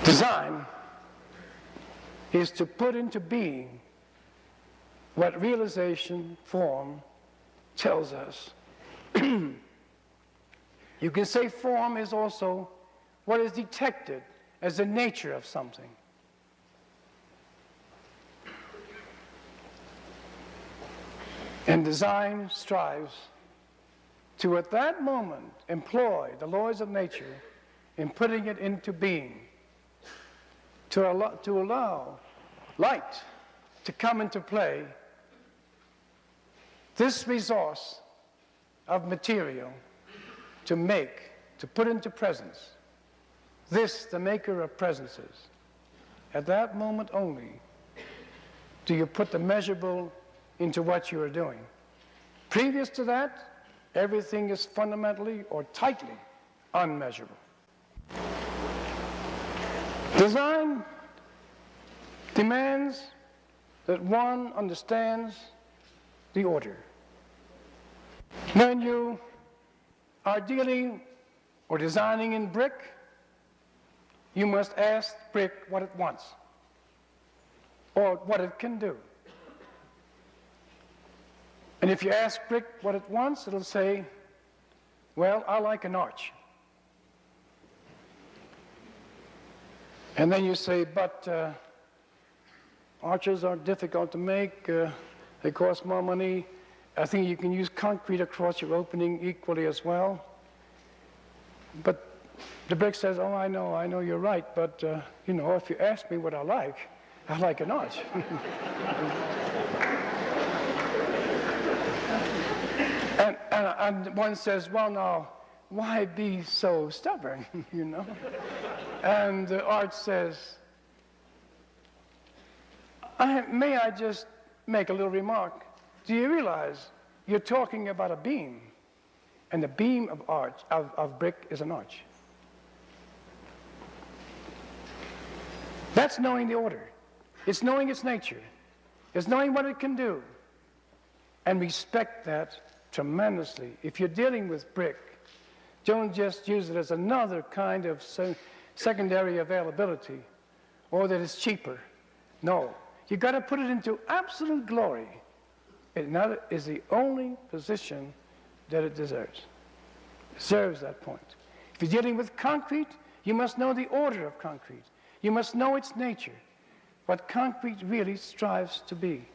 Design is to put into being what realization form tells us. You can say form is also what is detected as the nature of something. And design strives to, at that moment, employ the laws of nature in putting it into being, to allow light to come into play, this resource of material to make, to put into presence, this, the maker of presences. At that moment only do you put the measurable into what you are doing. Previous to that, everything is fundamentally or tightly unmeasurable. Design demands that one understands the order. When you are dealing or designing in brick, you must ask brick what it wants or what it can do. And if you ask brick what it wants, it'll say, well, I like an arch. And then you say, but arches are difficult to make, they cost more money. I think you can use concrete across your opening equally as well. But the brick says, oh, I know you're right, but you know, if you ask me what I like an arch. And one says, well, now, why be so stubborn, you know? And the arch says, may I just make a little remark? Do you realize you're talking about a beam, and the beam of brick is an arch? That's knowing the order. It's knowing its nature. It's knowing what it can do. And respect that tremendously. If you're dealing with brick, don't just use it as another kind of secondary availability, or that it's cheaper. No, you've got to put it into absolute glory. And that is the only position that it deserves. It deserves that point. If you're dealing with concrete, you must know the order of concrete. You must know its nature, what concrete really strives to be.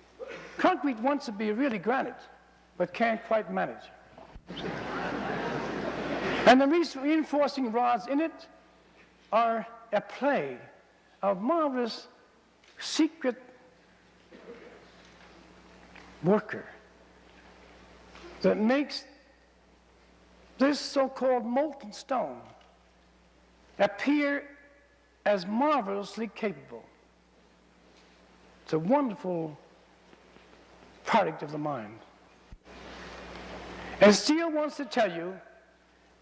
Concrete wants to be really granite, but can't quite manage. And the reinforcing rods in it are a play of marvelous secret worker that makes this so-called molten stone appear as marvelously capable. It's a wonderful product of the mind. And steel wants to tell you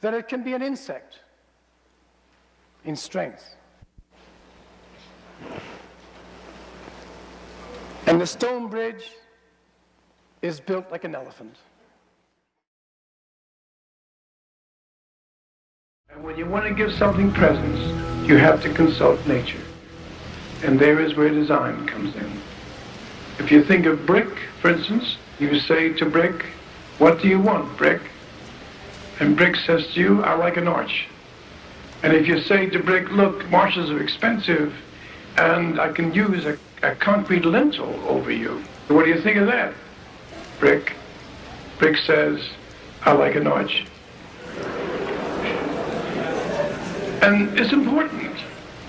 that it can be an insect in strength. And the stone bridge is built like an elephant. And when you want to give something presence, you have to consult nature. And there is where design comes in. If you think of brick, for instance, you say to brick, what do you want, brick? And brick says to you, I like an arch. And if you say to brick, look, arches are expensive, and I can use a concrete lintel over you. What do you think of that, brick? Brick says, I like an arch. And it's important,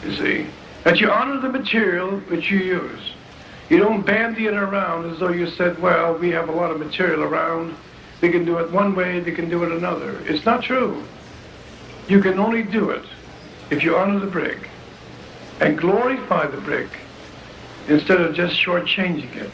you see, that you honor the material which you use. You don't bandy it around as though you said, well, we have a lot of material around. They can do it one way, they can do it another. It's not true. You can only do it if you honor the brick and glorify the brick instead of just shortchanging it.